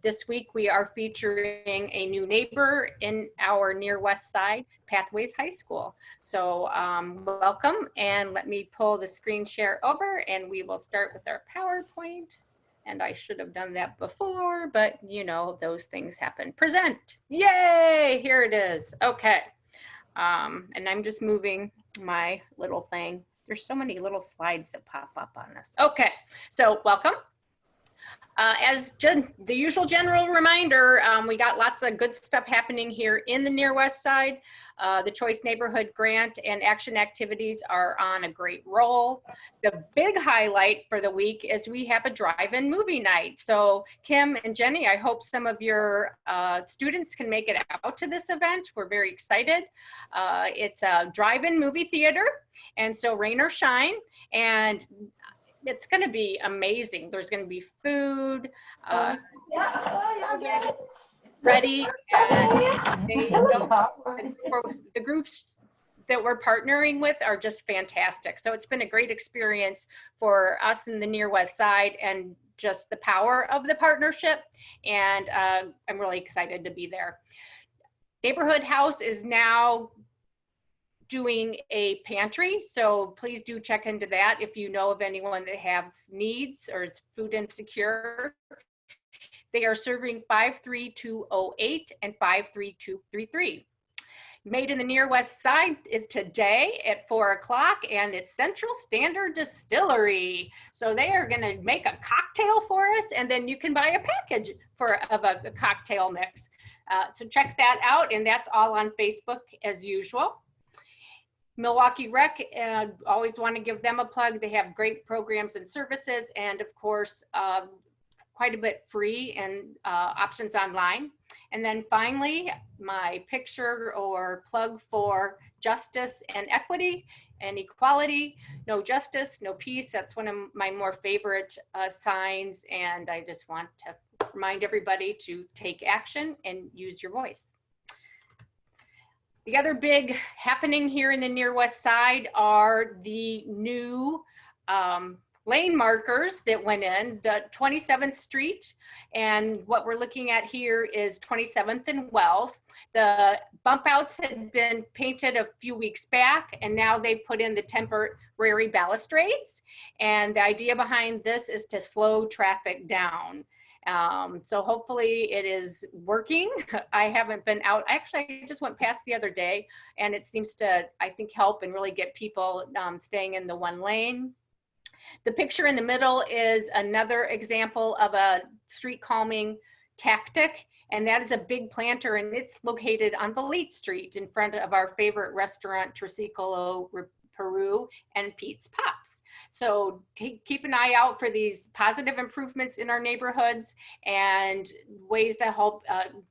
This week we are featuring a new neighbor in our near west side, Pathways High School. So welcome, and let me pull the screen share over and we will start with our PowerPoint. And I should have done that before, but you know, those things happen. Present, yay, here it is, okay. And I'm just moving my little thing. There's so many little slides that pop up on this. Okay, so welcome. As the usual general reminder, we got lots of good stuff happening here in the near west side. The Choice Neighborhood Grant and action activities are on a great roll. The big highlight for the week is we have a drive-in movie night. So Kim and Jenny, I hope some of your students can make it out to this event. We're very excited. It's a drive-in movie theater, and so rain or shine, and it's going to be amazing. There's going to be food ready, and the groups that we're partnering with are just fantastic. So it's been a great experience for us in the near west side, and just the power of the partnership. And I'm really excited to be there. Neighborhood House is now doing a pantry, so please do check into that if you know of anyone that has needs or is food insecure. They are serving 53208 and 53233. Made in the near west side is today at 4 o'clock, and it's Central Standard Distillery. So they are going to make a cocktail for us, and then you can buy a package of a cocktail mix. So check that out, and that's all on Facebook as usual. Milwaukee Rec, always want to give them a plug. They have great programs and services, and of course, quite a bit free and options online. And then finally, my picture or plug for justice and equity and equality. No justice, no peace. That's one of my more favorite signs, and I just want to remind everybody to take action and use your voice. The other big happening here in the near west side are the new lane markers that went in, the 27th Street, and what we're looking at here is 27th and Wells. The bump outs had been painted a few weeks back, and now they've put in the temporary balustrades, and the idea behind this is to slow traffic down. So hopefully it is working. I haven't been out. Actually, I just went past the other day, and it seems to, I think, help and really get people staying in the one lane. The picture in the middle is another example of a street calming tactic, and that is a big planter, and it's located on Valete Street in front of our favorite restaurant, Triciclo Peru and Pete's Pops. So keep an eye out for these positive improvements in our neighborhoods and ways to help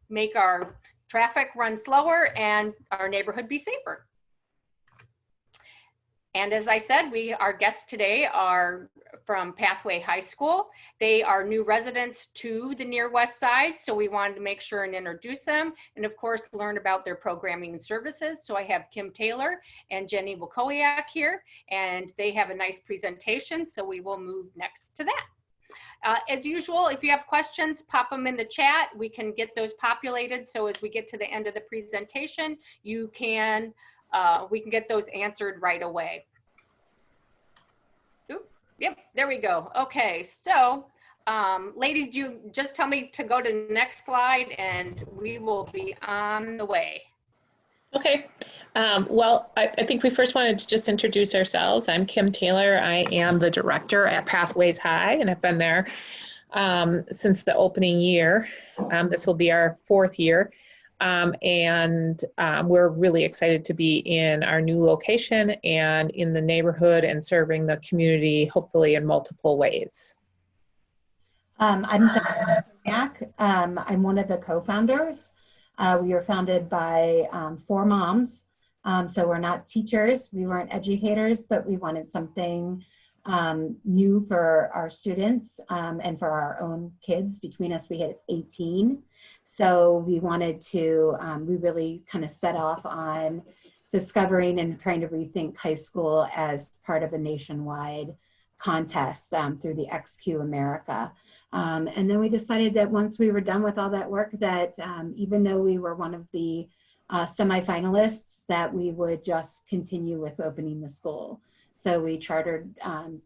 make our traffic run slower and our neighborhood be safer. And as I said, our guests today are from Pathway High School. They are new residents to the near west side, so we wanted to make sure and introduce them, and of course learn about their programming and services. So I have Kim Taylor and Jenny Wilkowiak here, and they have a nice presentation, so we will move next to that. As usual, if you have questions, pop them in the chat. We can get those populated, so as we get to the end of the presentation, we can get those answered right away. Oop, yep, there we go. Okay, so ladies, do you just tell me to go to the next slide and we will be on the way. Okay, well, I think we first wanted to just introduce ourselves. I'm Kim Taylor. I am the director at Pathways High, and I've been there since the opening year. This will be our 4th year. We're really excited to be in our new location and in the neighborhood and serving the community, hopefully in multiple ways. I'm Jenny Wilkowiak. I'm one of the co-founders. We were founded by 4 moms. So we're not teachers, we weren't educators, but we wanted something new for our students and for our own kids. Between us, we had 18. So we wanted to, we really kind of set off on discovering and trying to rethink high school as part of a nationwide contest through the XQ America. And then we decided that once we were done with all that work, that even though we were one of the semifinalists, that we would just continue with opening the school. So we chartered,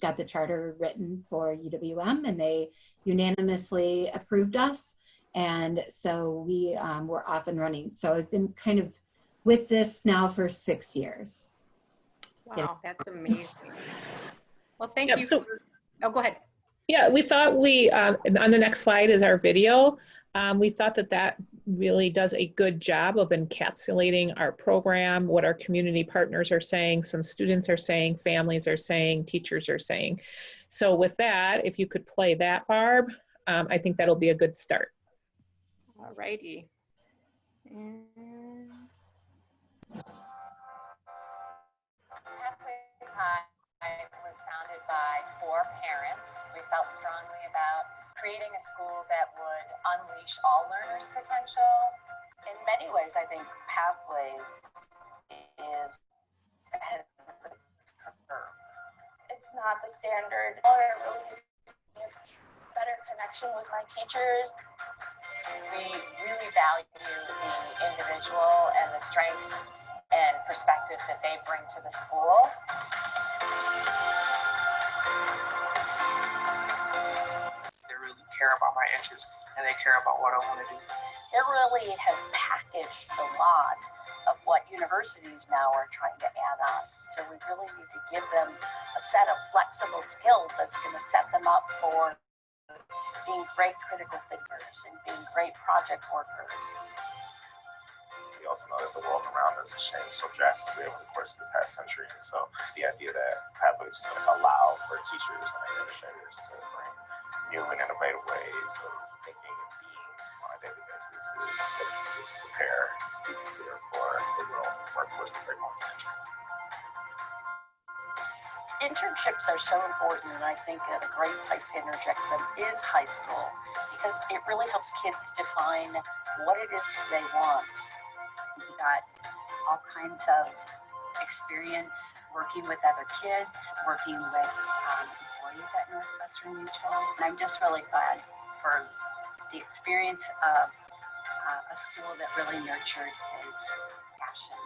got the charter written for UWM, and they unanimously approved us. And so we were off and running. So I've been kind of with this now for 6 years. Wow, that's amazing. Well, thank Yep, you. so- Oh, go ahead. Yeah, we thought on the next slide is our video. We thought that really does a good job of encapsulating our program, what our community partners are saying, some students are saying, families are saying, teachers are saying. So with that, if you could play that, Barb, I think that'll be a good start. All righty. And Pathways High was founded by 4 parents. We felt strongly about creating a school that would unleash all learners' potential. In many ways, I think Pathways is ahead of the curve. It's not the standard. I really need better connection with my teachers. We really value the individual and the strengths and perspective that they bring to the school. They really care about my interests and they care about what I want to do. They really have packaged a lot of what universities now are trying to add on. So we really need to give them a set of flexible skills that's going to set them up for being great critical thinkers and being great project workers. We also know that the world around us has changed so drastically over the course of the past century. And so the idea that Pathways is going to allow for teachers and administrators to bring new and innovative ways of thinking and being on a daily basis is to prepare students here for the workforce that they're going to enter. Internships are so important, and I think that a great place to interject them is high school, because it really helps kids define what it is they want. We got all kinds of experience working with other kids, working with employees at Northwestern Mutual, and I'm just really glad for the experience of a school that really nurtured his passion.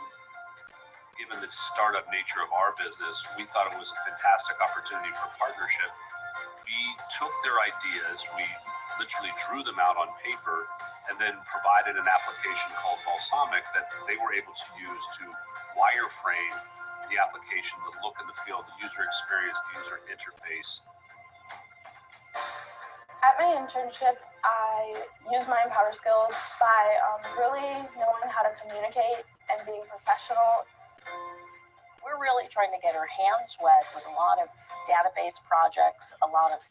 Given the startup nature of our business, we thought it was a fantastic opportunity for partnership. We took their ideas, we literally drew them out on paper, and then provided an application called Balsamic that they were able to use to wireframe the application, the look and the feel, the user experience, the user interface. At my internship, I used my Empower skills by really knowing how to communicate and being professional. We're really trying to get our hands wet with a lot of database projects, a lot of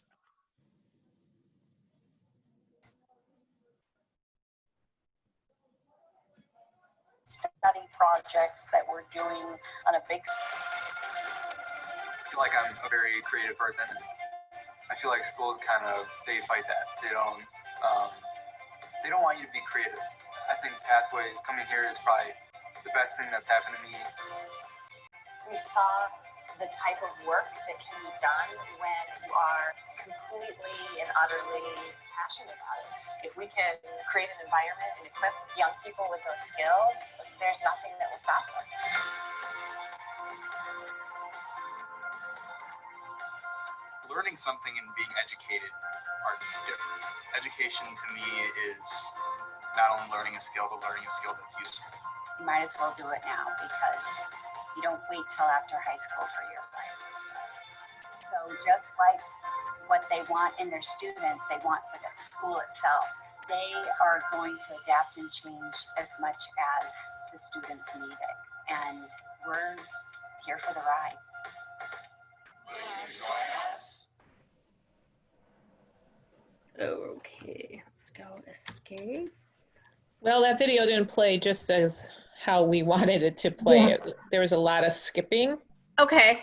study projects that we're doing on a big. I feel like I'm a very creative person. I feel like schools they fight that. They don't want you to be creative. I think Pathways coming here is probably the best thing that's happened to me. We saw the type of work that can be done when you are completely and utterly passionate about it. If we can create an environment and equip young people with those skills, there's nothing that will stop them. Learning something and being educated are different. Education to me is not only learning a skill, but learning a skill that's useful. You might as well do it now, because you don't wait till after high school for your life to start. So just like what they want in their students, they want for the school itself. They are going to adapt and change as much as the students need it. And we're here for the ride. Okay, let's go escape. Well, that video didn't play just as how we wanted it to play. Yeah. There was a lot of skipping. Okay,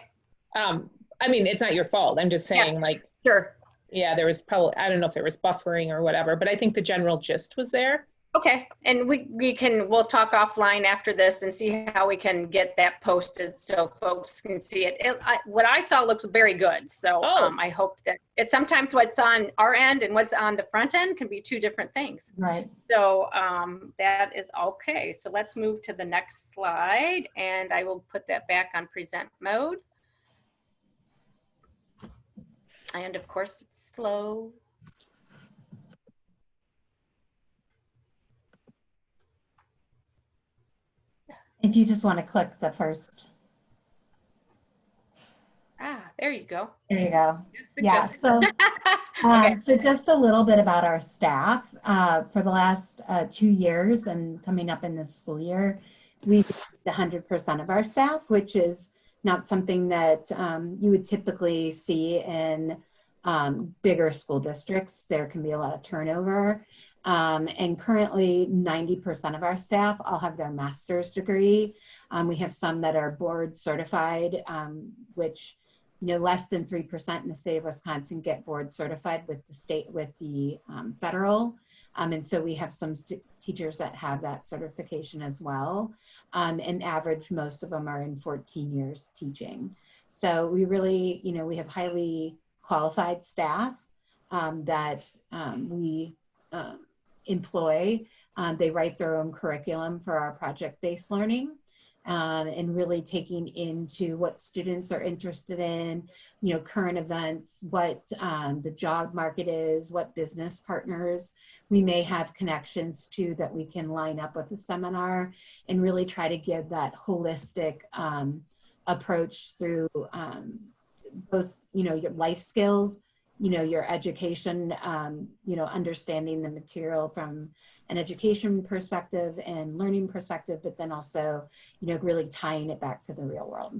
I mean, it's not your fault. I'm just saying, sure. yeah, there was probably, I don't know if there was buffering or whatever, but I think the general gist was there. Okay, and we'll talk offline after this and see how we can get that posted so folks can see it. What I saw looked very good, so I hope that it's sometimes what's on our end and what's on the front end can be two different things. Right. So that is okay. So let's move to the next slide, and I will put that back on present mode. And of course, it's slow. If you just want to click the first. There you go. There you go. Yeah. So, Okay. So just a little bit about our staff. For the last 2 years and coming up in this school year, we've 100% of our staff, which is not something that you would typically see in bigger school districts. There can be a lot of turnover. And currently 90% of our staff all have their master's degree. We have some that are board certified, which, you know, less than 3% in the state of Wisconsin get board certified with the state, with the federal. And so we have some teachers that have that certification as well. And average, most of them are in 14 years teaching. So we really, you know, we have highly qualified staff that we employ. They write their own curriculum for our project-based learning. And really taking into what students are interested in, you know, current events, what the job market is, what business partners we may have connections to that we can line up with a seminar, and really try to give that holistic approach through both, you know, your life skills, you know, your education, you know, understanding the material from an education perspective and learning perspective, but then also, you know, really tying it back to the real world.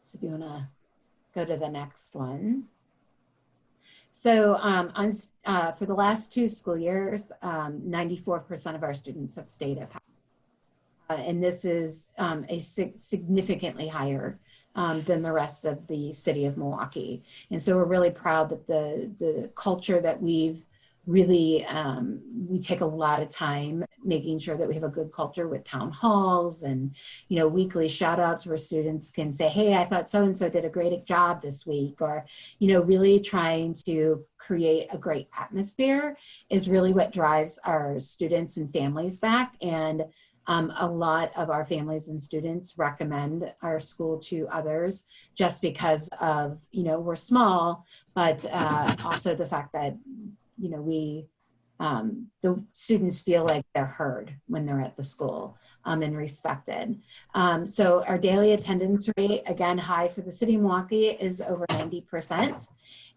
So if you want to go to the next one. So for the last 2 school years, 94% of our students have stayed at and this is significantly higher than the rest of the city of Milwaukee. And so we're really proud that the culture that we've really, we take a lot of time making sure that we have a good culture with town halls and, you know, weekly shout outs where students can say, hey, I thought so-and-so did a great job this week, or, you know, really trying to create a great atmosphere is really what drives our students and families back. And a lot of our families and students recommend our school to others just because of, you know, we're small, but also the fact that, you know, the students feel like they're heard when they're at the school and respected. So our daily attendance rate, again, high for the city of Milwaukee, is over 90%.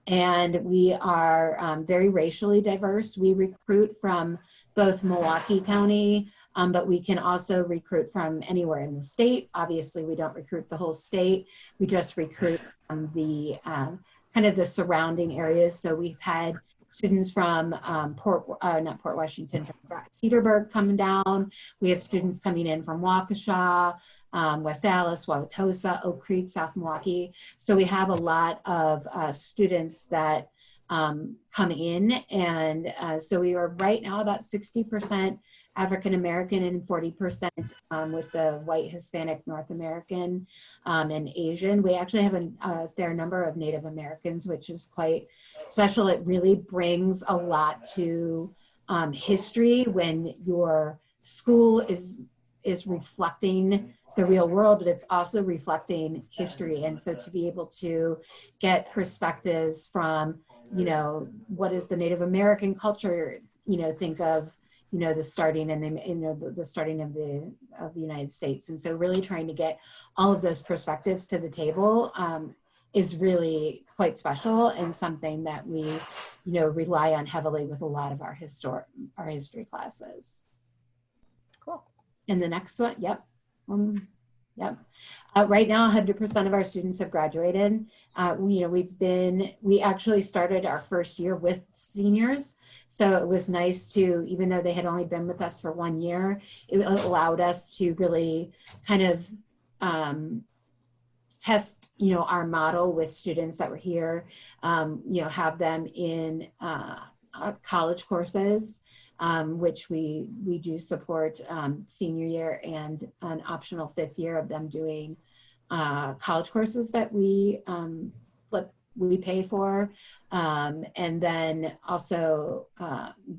And we are very racially diverse. We recruit from both Milwaukee County, but we can also recruit from anywhere in the state. Obviously, we don't recruit the whole state. We just recruit from the kind of the surrounding areas. So we've had students from Cedarburg coming down. We have students coming in from Waukesha, West Allis, Wauwatosa, Oak Creek, South Milwaukee. So we have a lot of students that come in, and so we are right now about 60% African American and 40% with the white, Hispanic, North American, and Asian. We actually have a fair number of Native Americans, which is quite special. It really brings a lot to history when your school is reflecting the real world, but it's also reflecting history. And so to be able to get perspectives from, you know, what is the Native American culture, you know, think of, you know, the starting and the, you know, the starting of the United States. And so really trying to get all of those perspectives to the table is really quite special and something that we, you know, rely on heavily with a lot of our history classes. Cool. And the next one, yep. Yep. Right now, 100% of our students have graduated. We actually started our first year with seniors. So it was nice to, even though they had only been with us for 1 year, it allowed us to really kind of test, you know, our model with students that were here, you know, have them in college courses. which we do support senior year and an optional 5th year of them doing college courses that we pay for, and then also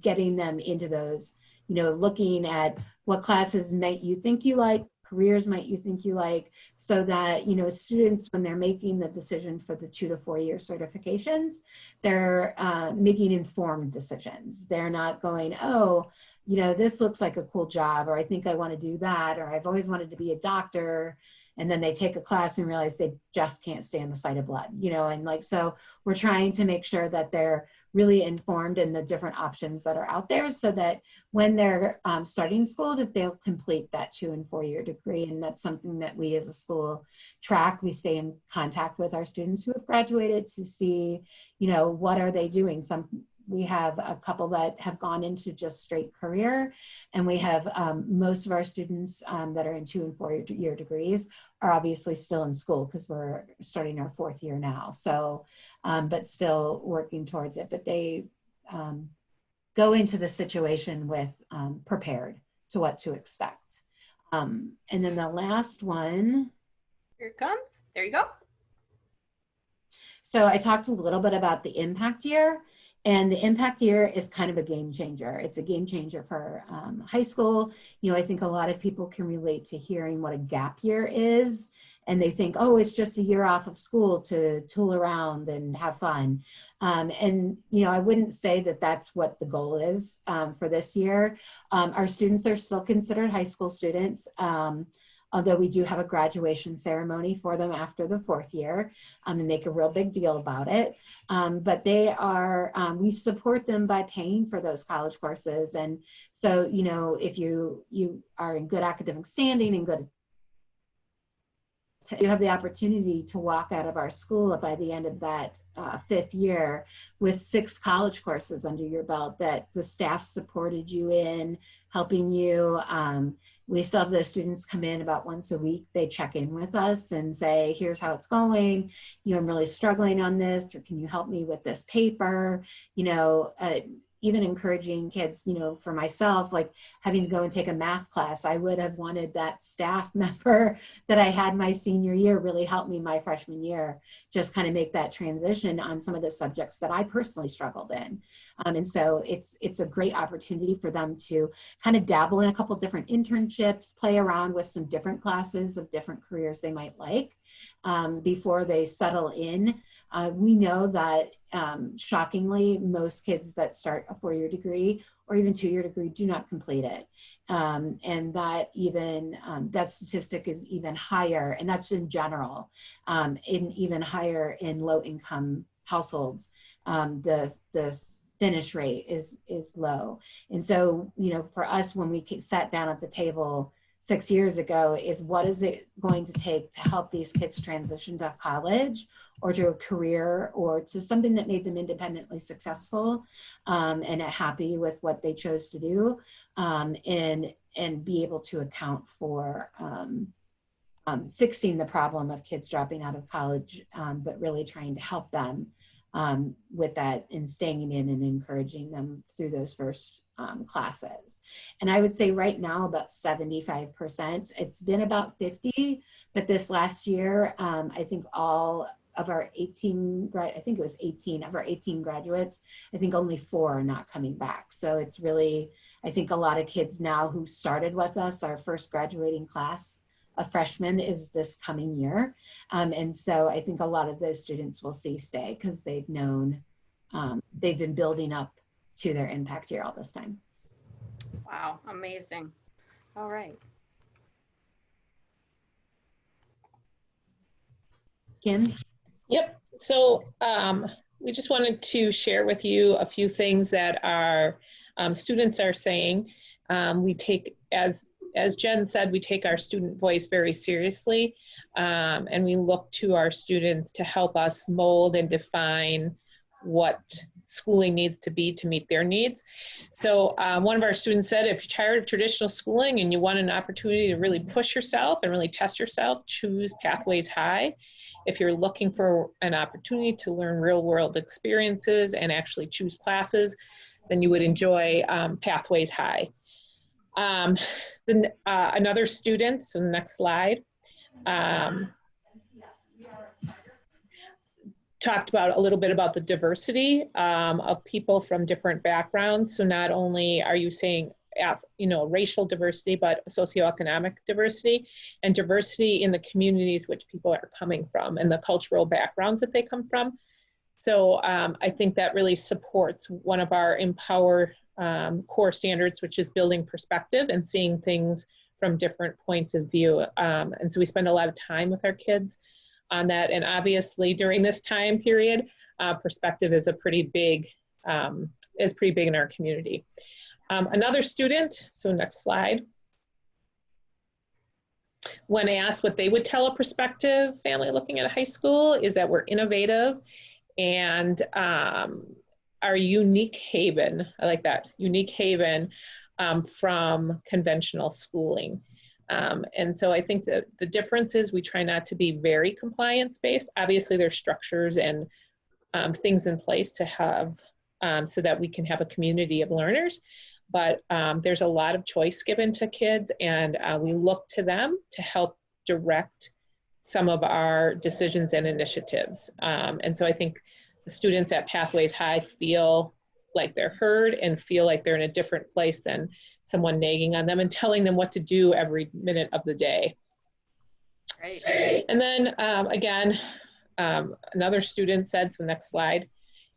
getting them into those, looking at what classes might you think you like, careers might you think you like, so that, students, when they're making the decision for the 2 to 4 year certifications, they're making informed decisions. They're not going, oh, this looks like a cool job, or I think I want to do that, or I've always wanted to be a doctor. And then they take a class and realize they just can't stand the sight of blood, and so we're trying to make sure that they're really informed in the different options that are out there, so that when they're starting school, that they'll complete that 2 and 4 year degree. And that's something that we as a school track. We stay in contact with our students who have graduated to see, what are they doing. We have a couple that have gone into just straight career, and we have most of our students that are in 2 and 4 year degrees are obviously still in school, because we're starting our 4th year now. So, but still working towards it. But they go into the situation with prepared to what to expect. And then the last one. Here it comes. There you go. So I talked a little bit about the impact year. And the impact year is kind of a game changer. It's a game changer for high school. I think a lot of people can relate to hearing what a gap year is. And they think, oh, it's just a year off of school to tool around and have fun. And I wouldn't say that that's what the goal is for this year. Our students are still considered high school students. Although we do have a graduation ceremony for them after the 4th year, and make a real big deal about it. But they are, we support them by paying for those college courses. And so, if you are in good academic standing and good, you have the opportunity to walk out of our school by the end of that 5th year with 6 college courses under your belt that the staff supported you in, helping you. We still have those students come in about once a week. They check in with us and say, here's how it's going. I'm really struggling on this, or can you help me with this paper? Even encouraging kids, for myself, like having to go and take a math class, I would have wanted that staff member that I had my senior year really help me my freshman year, just kind of make that transition on some of the subjects that I personally struggled in. And so it's a great opportunity for them to kind of dabble in a couple different internships, play around with some different classes of different careers they might like before they settle in. We know that shockingly, most kids that start a 4-year degree or even 2-year degree do not complete it. And that even, that statistic is even higher, and that's in general, even higher in low income households. The finish rate is low. And so, for us, when we sat down at the table 6 years ago, is what is it going to take to help these kids transition to college or to a career or to something that made them independently successful and happy with what they chose to do, and be able to account for fixing the problem of kids dropping out of college, but really trying to help them with that and staying in and encouraging them through those first classes. And I would say right now about 75%. It's been about 50, but this last year, I think all of our 18 of our 18 graduates, I think only 4 are not coming back. So it's really, I think a lot of kids now who started with us, our first graduating class of freshmen is this coming year. And so I think a lot of those students will stay because they've known, they've been building up to their impact year all this time. Wow, amazing. All right. Kim? Yep. So we just wanted to share with you a few things that our students are saying. We take, as Jen said, we take our student voice very seriously, and we look to our students to help us mold and define what schooling needs to be to meet their needs. So one of our students said, if you're tired of traditional schooling and you want an opportunity to really push yourself and really test yourself, choose Pathways High. If you're looking for an opportunity to learn real world experiences and actually choose classes then you would enjoy Pathways High. Then another student, so next slide, talked about a little bit about the diversity of people from different backgrounds. So not only are you saying, racial diversity, but socioeconomic diversity and diversity in the communities which people are coming from and the cultural backgrounds that they come from. So I think that really supports one of our Empower core standards, which is building perspective and seeing things from different points of view. And so we spend a lot of time with our kids on that. And obviously during this time period, perspective is pretty big in our community. Another student, so next slide, when asked what they would tell a prospective family looking at a high school, is that we're innovative and our unique haven, I like that, unique haven from conventional schooling. And so I think that the difference is we try not to be very compliance-based. Obviously there's structures and things in place to have so that we can have a community of learners. But there's a lot of choice given to kids, and we look to them to help direct some of our decisions and initiatives. And so I think the students at Pathways High feel like they're heard and feel like they're in a different place than someone nagging on them and telling them what to do every minute of the day. Great. And then again, another student said, so next slide,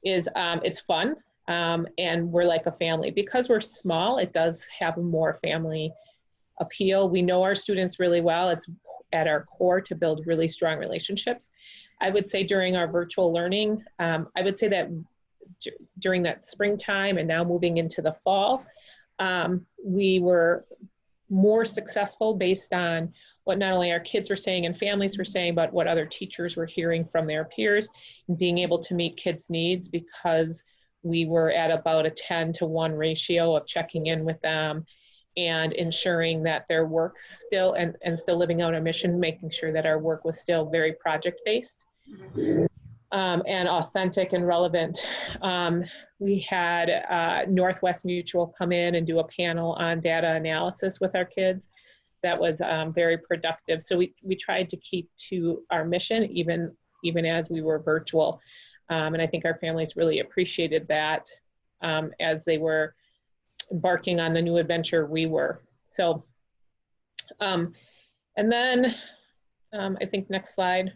is it's fun. And we're like a family. Because we're small, it does have a more family appeal. We know our students really well. It's at our core to build really strong relationships. I would say during our virtual learning, I would say that during that springtime and now moving into the fall, we were more successful based on what not only our kids were saying and families were saying, but what other teachers were hearing from their peers and being able to meet kids' needs, because we were at about a 10-to-1 ratio of checking in with them and ensuring that their work still, and still living out our mission, making sure that our work was still very project-based and authentic and relevant. We had Northwest Mutual come in and do a panel on data analysis with our kids. That was very productive. So we tried to keep to our mission even as we were virtual. And I think our families really appreciated that as they were embarking on the new adventure we were. So, and then I think next slide.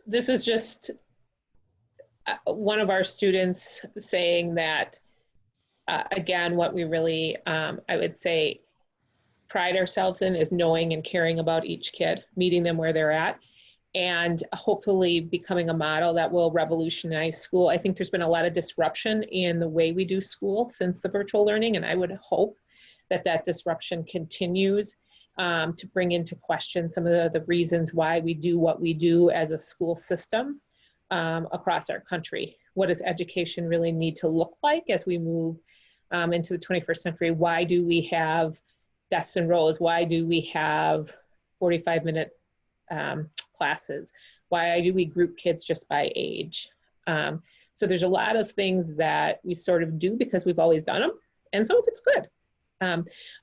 This is just one of our students saying that, again, what we really, I would say, pride ourselves in is knowing and caring about each kid, meeting them where they're at, and hopefully becoming a model that will revolutionize school. I think there's been a lot of disruption in the way we do school since the virtual learning, and I would hope that that disruption continues to bring into question some of the reasons why we do what we do as a school system across our country. What does education really need to look like as we move into the 21st century? Why do we have desks and rows? Why do we have 45-minute classes? Why do we group kids just by age? So there's a lot of things that we sort of do because we've always done them, and some of it's good.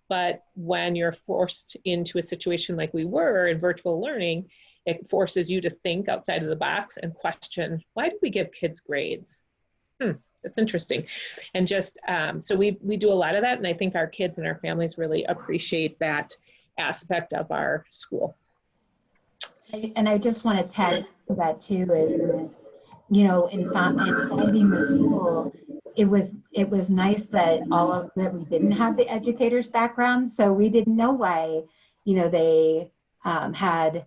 But when you're forced into a situation like we were in virtual learning, it forces you to think outside of the box and question, why do we give kids grades? That's interesting. And just, so we do a lot of that, and I think our kids and our families really appreciate that aspect of our school. And I just want to tag to that too, is that, you know, in finding the school, it was nice that that we didn't have the educators' backgrounds, so we didn't know why, you know, they had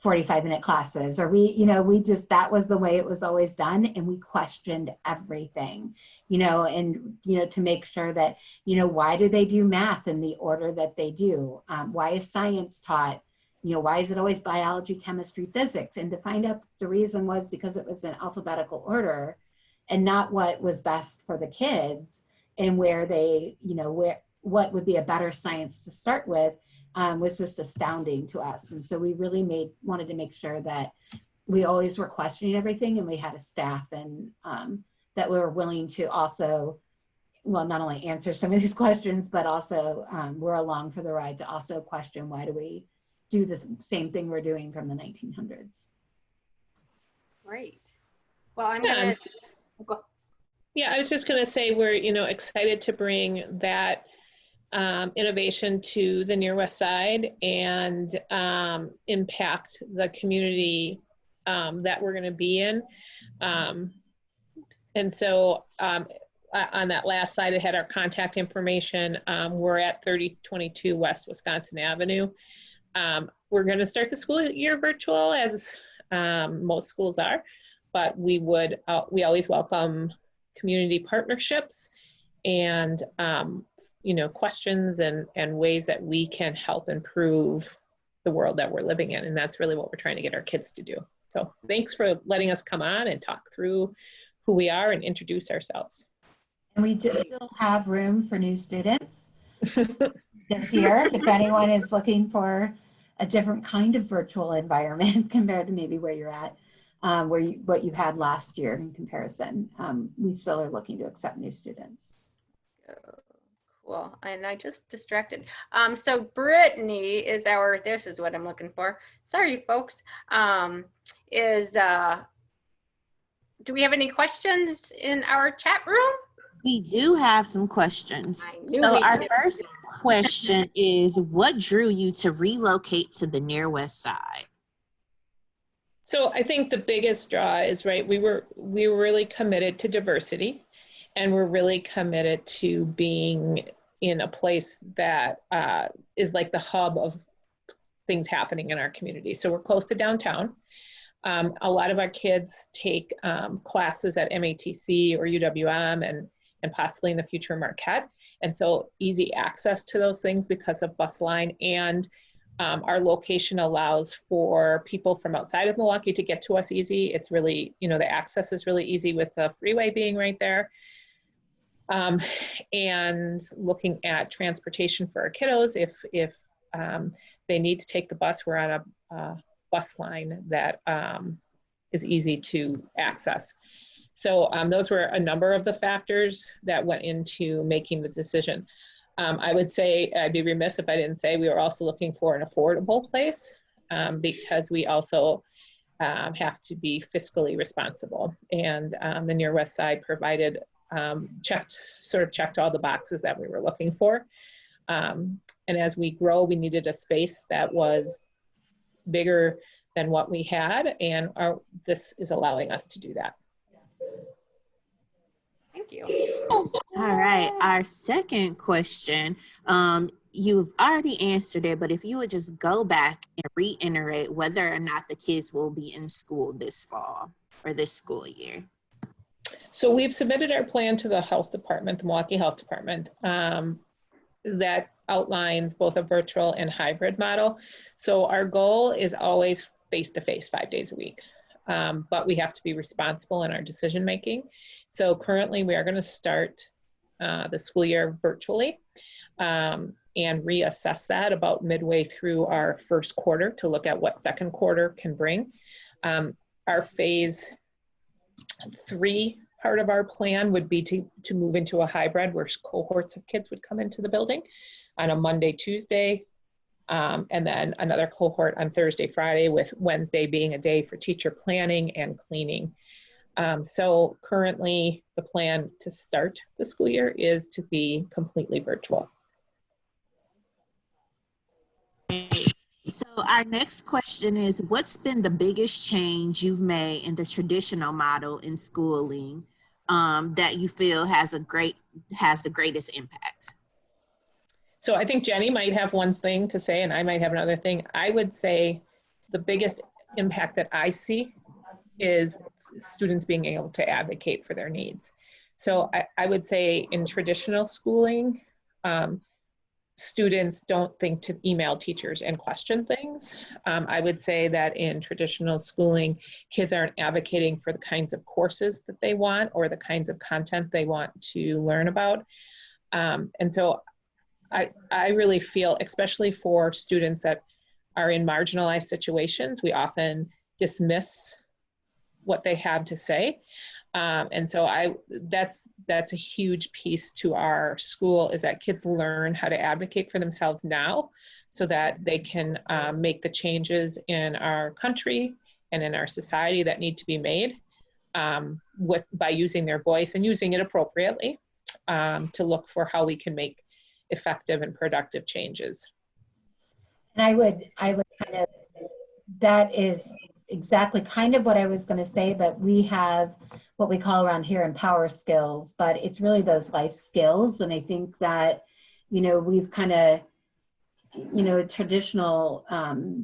45-minute classes, or we just, that was the way it was always done, and we questioned everything, and to make sure that, why do they do math in the order that they do? Why is science taught? Why is it always biology, chemistry, physics? And to find out the reason was because it was in alphabetical order and not what was best for the kids, and where they, what would be a better science to start with was just astounding to us. And so we really wanted to make sure that, we always were questioning everything, and we had a staff and that we were willing to also, well, not only answer some of these questions, but also we're along for the ride to also question, why do we do the same thing we're doing from the 1900s? Great. Well, I'm Yeah, gonna and go. yeah, I was just going to say we're, excited to bring that innovation to the Near West Side and impact the community that we're going to be in. And so on that last slide, it had our contact information. We're at 3022 West Wisconsin Avenue. We're going to start the school year virtual, as most schools are, but we always welcome community partnerships and questions and ways that we can help improve the world that we're living in. And that's really what we're trying to get our kids to do. So thanks for letting us come on and talk through who we are and introduce ourselves. And we just still have room for new students this year, if anyone is looking for a different kind of virtual environment compared to maybe where you're at, what you had last year in comparison. We still are looking to accept new students. Cool. And I just distracted. So Brittany is this is what I'm looking for. Sorry, folks. Do we have any questions in our chat room? We do have some questions. So our first question is, what drew you to relocate to the Near West Side? So I think the biggest draw is, right, we were really committed to diversity, and we're really committed to being in a place that is like the hub of things happening in our community. So we're close to downtown. A lot of our kids take classes at MATC or UWM and possibly in the future Marquette. And so easy access to those things because of bus line, and our location allows for people from outside of Milwaukee to get to us easy. It's really, the access is really easy with the freeway being right there. And looking at transportation for our kiddos, if they need to take the bus, we're on a bus line that is easy to access. So those were a number of the factors that went into making the decision. I would say, I'd be remiss if I didn't say we were also looking for an affordable place because we also have to be fiscally responsible. And the Near West Side provided, checked all the boxes that we were looking for. And as we grow, we needed a space that was bigger than what we had, and this is allowing us to do that. Thank you. All right, our second question, you've already answered it, but if you would just go back and reiterate whether or not the kids will be in school this fall or this school year. So we've submitted our plan to the health department, the Milwaukee Health Department, that outlines both a virtual and hybrid model. So our goal is always face-to-face 5 days a week, but we have to be responsible in our decision-making. So currently we are going to start the school year virtually and reassess that about midway through our first quarter to look at what second quarter can bring. Our phase 3 part of our plan would be to move into a hybrid where cohorts of kids would come into the building on a Monday, Tuesday, and then another cohort on Thursday, Friday, with Wednesday being a day for teacher planning and cleaning. So currently the plan to start the school year is to be completely virtual. So our next question is, what's been the biggest change you've made in the traditional model in schooling that you feel has the greatest impact? So I think Jenny might have one thing to say and I might have another thing. I would say the biggest impact that I see is students being able to advocate for their needs. So I would say in traditional schooling, students don't think to email teachers and question things. I would say that in traditional schooling, kids aren't advocating for the kinds of courses that they want or the kinds of content they want to learn about. And so I really feel, especially for students that are in marginalized situations, we often dismiss what they have to say. And so that's a huge piece to our school, is that kids learn how to advocate for themselves now so that they can make the changes in our country and in our society that need to be made by using their voice and using it appropriately to look for how we can make effective and productive changes. And I would kind of, that is exactly kind of what I was going to say, but we have what we call around here empower skills, but it's really those life skills. And I think that, you know, we've kind of, you know, traditional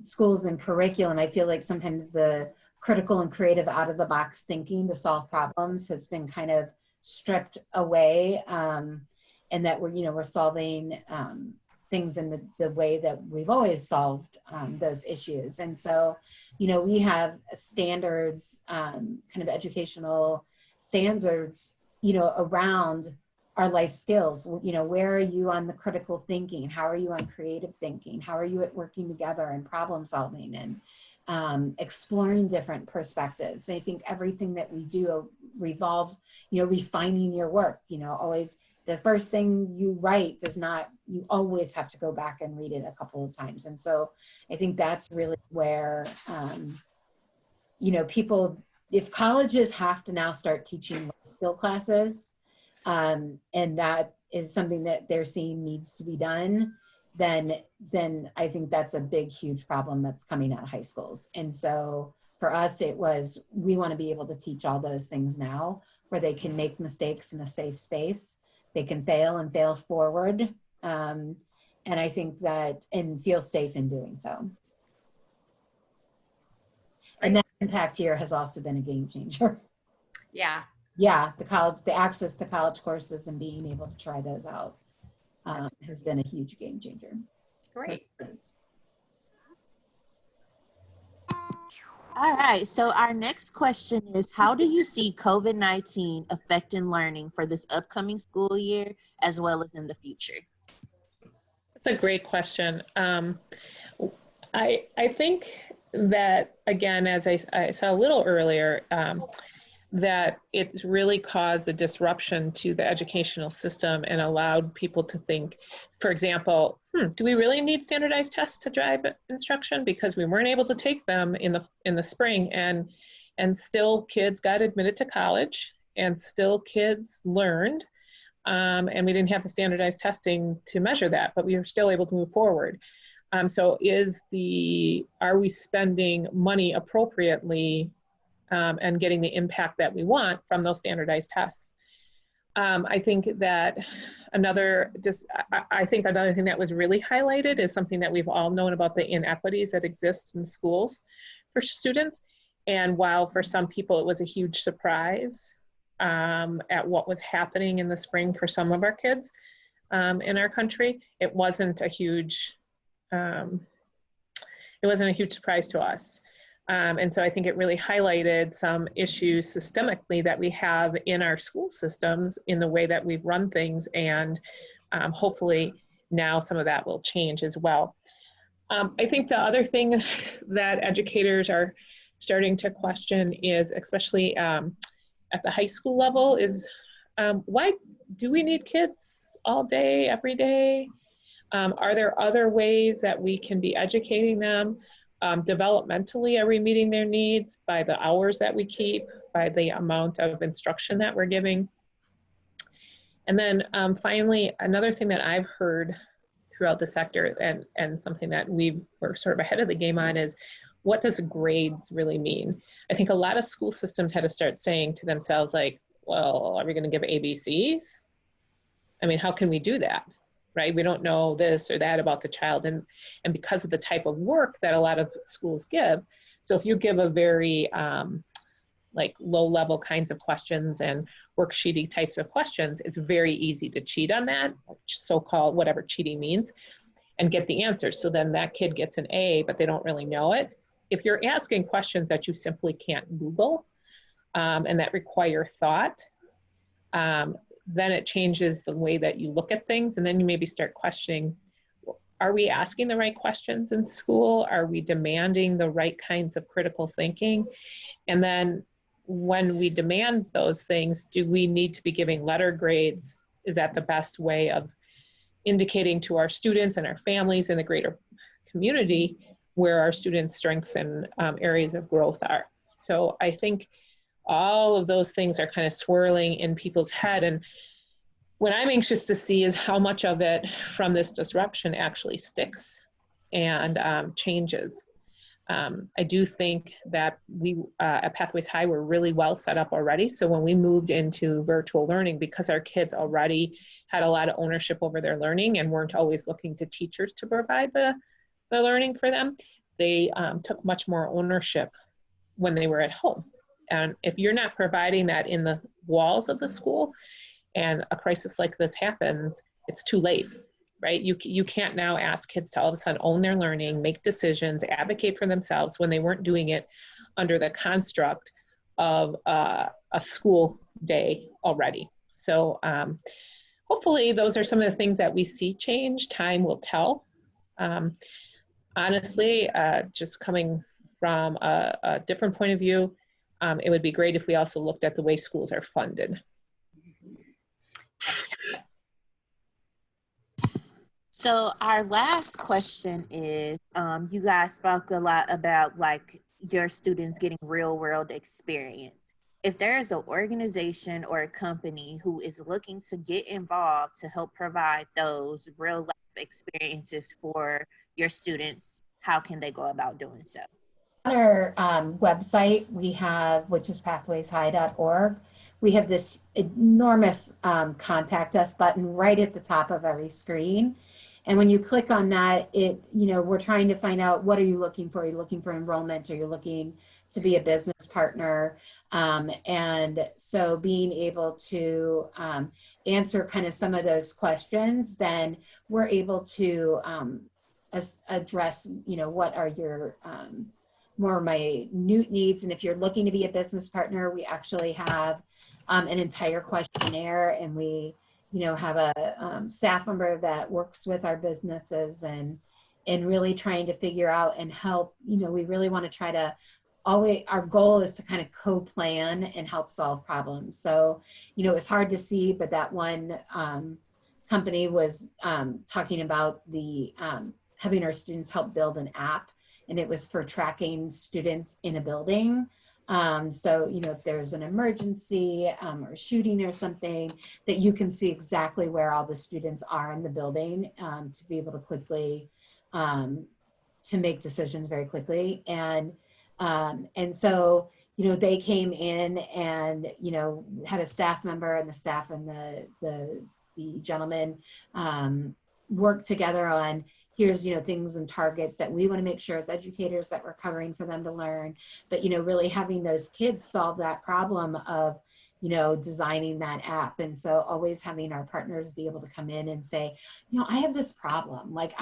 schools and curriculum, I feel like sometimes the critical and creative out of the box thinking to solve problems has been kind of stripped away, and that we're solving things in the way that we've always solved those issues. And so, you know, we have standards, kind of educational standards, you know, around our life skills. You know, where are you on the critical thinking? How are you on creative thinking? How are you at working together and problem solving and exploring different perspectives? And I think everything that we do revolves, you know, refining your work. You know, always the first thing you write does not, you always have to go back and read it a couple of times. And so I think that's really where, you know, people, if colleges have to now start teaching skill classes, and that is something that they're seeing needs to be done, then I think that's a big, huge problem that's coming out of high schools. And so for us, it was, we want to be able to teach all those things now, where they can make mistakes in a safe space. They can fail and fail forward. And I think that, and feel safe in doing so. And that impact year has also been a game changer. Yeah. Yeah, the access to college courses and being able to try those out has been a huge game changer. Great. All right, so our next question is, how do you see COVID-19 affecting learning for this upcoming school year as well as in the future? That's a great question. I think that, again, as I said a little earlier, that it's really caused a disruption to the educational system and allowed people to think, for example, do we really need standardized tests to drive instruction? Because we weren't able to take them in the spring, and still kids got admitted to college, and still kids learned, and we didn't have the standardized testing to measure that, but we were still able to move forward. So are we spending money appropriately and getting the impact that we want from those standardized tests? I think that another thing that was really highlighted is something that we've all known about, the inequities that exist in schools for students. And while for some people it was a huge surprise at what was happening in the spring for some of our kids in our country, it wasn't a huge surprise to us. And so I think it really highlighted some issues systemically that we have in our school systems in the way that we've run things, and hopefully now some of that will change as well. I think the other thing that educators are starting to question is, especially at the high school level, is why do we need kids all day, every day? Are there other ways that we can be educating them? Developmentally, are we meeting their needs by the hours that we keep, by the amount of instruction that we're giving? And then finally, another thing that I've heard throughout the sector, and something that we're sort of ahead of the game on, is what does grades really mean? I think a lot of school systems had to start saying to themselves, like, well, are we going to give ABCs? I mean, how can we do that? Right? We don't know this or that about the child, and because of the type of work that a lot of schools give. So if you give a very like low-level kinds of questions and worksheety types of questions, it's very easy to cheat on that, so-called whatever cheating means, and get the answer. So then that kid gets an A, but they don't really know it. If you're asking questions that you simply can't Google and that require thought, then it changes the way that you look at things, and then you maybe start questioning, are we asking the right questions in school? Are we demanding the right kinds of critical thinking? And then when we demand those things, do we need to be giving letter grades? Is that the best way of indicating to our students and our families and the greater community where our students' strengths and areas of growth are? So I think all of those things are kind of swirling in people's head. And what I'm anxious to see is how much of it from this disruption actually sticks and changes. I do think that we at Pathways High were really well set up already. So when we moved into virtual learning, because our kids already had a lot of ownership over their learning and weren't always looking to teachers to provide the learning for them, they took much more ownership when they were at home. And if you're not providing that in the walls of the school and a crisis like this happens, it's too late, right? You can't now ask kids to all of a sudden own their learning, make decisions, advocate for themselves when they weren't doing it under the construct of a school day already. So hopefully those are some of the things that we see change. Time will tell. Honestly, just coming from a different point of view, it would be great if we also looked at the way schools are funded. So our last question is, you guys spoke a lot about like your students getting real world experience. If there is an organization or a company who is looking to get involved to help provide those real life experiences for your students, how can they go about doing so? On our website, we have, which is pathwayshigh.org, we have this enormous contact us button right at the top of every screen. And when you click on that, we're trying to find out, what are you looking for? Are you looking for enrollment? Are you looking to be a business partner? And so being able to answer kind of some of those questions, then we're able to address, what are your more minute needs. And if you're looking to be a business partner, we actually have an entire questionnaire, and we have a staff member that works with our businesses and really trying to figure out and help. We really want to try to our goal is to kind of co-plan and help solve problems. So it's hard to see, but that one company was talking about the having our students help build an app, and it was for tracking students in a building. So, if there's an emergency or shooting or something, that you can see exactly where all the students are in the building to be able to quickly, to make decisions very quickly. And so, they came in and, had a staff member, and the staff and the gentleman worked together on, here's, things and targets that we want to make sure as educators that we're covering for them to learn. But, really having those kids solve that problem of, designing that app. And so always having our partners be able to come in and say, I have this problem. Like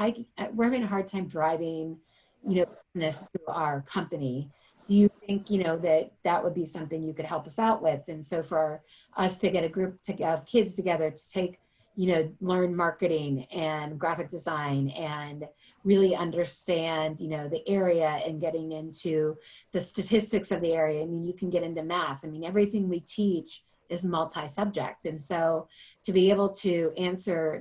we're having a hard time driving, business through our company. Do you think, that would be something you could help us out with? And so for us to get a group of kids together to take, learn marketing and graphic design and really understand, the area and getting into the statistics of the area. I mean, you can get into math. I mean, everything we teach is multi-subject. And so to be able to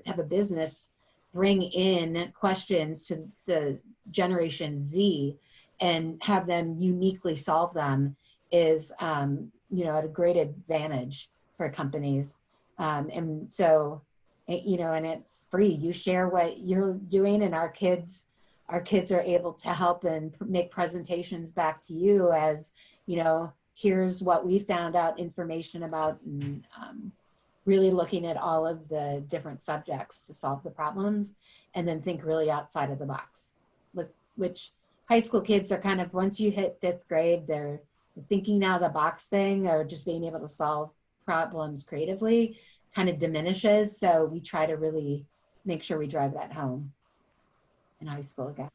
have a business bring in questions to the Generation Z and have them uniquely solve them is, at a great advantage for companies. And so, and it's free. You share what you're doing, and our kids are able to help and make presentations back to you as, here's what we found out information about, and really looking at all of the different subjects to solve the problems, and then think really outside of the box. Which high school kids are kind of, once you hit 5th grade, they're thinking out of the box thing, or just being able to solve problems creatively kind of diminishes. So we try to really make sure we drive that home in high school again.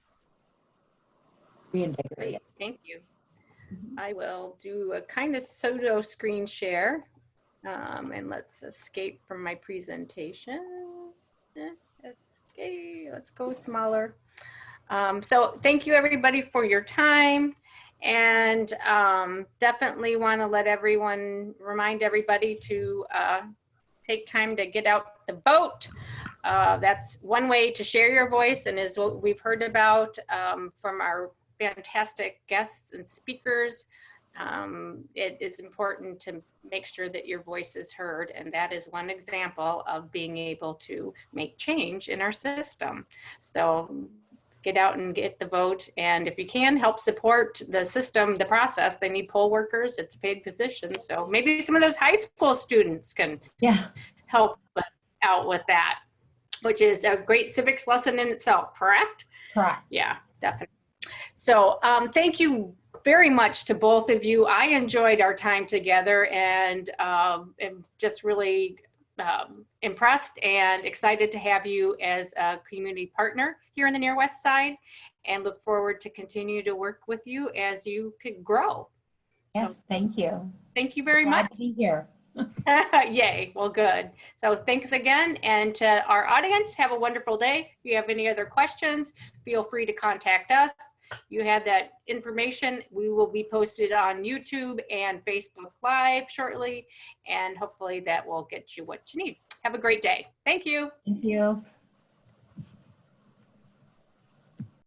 Reinvigorate it. Thank you. I will do a kind of pseudo screen share, and let's escape from my presentation. Escape. Okay, let's go smaller. So thank you everybody for your time, and definitely want to remind everybody to take time to get out the vote. That's one way to share your voice, and is what we've heard about from our fantastic guests and speakers. It is important to make sure that your voice is heard, and that is one example of being able to make change in our system. So get out and get the vote, and if you can, help support the system, the process. They need poll workers. It's a paid position, so maybe some of those high school students can help us out with that, which is a great civics lesson in itself, correct? Correct. Yeah, definitely. So thank you very much to both of you. I enjoyed our time together, and am just really impressed and excited to have you as a community partner here in the Near West Side, and look forward to continue to work with you as you could grow. Yes, thank you. Thank you very Glad much. to be here. Yay, well, good. So thanks again, and to our audience, have a wonderful day. If you have any other questions, feel free to contact us. You have that information. We will be posted on YouTube and Facebook Live shortly, and hopefully that will get you what you need. Have a great day. Thank you. Thank you.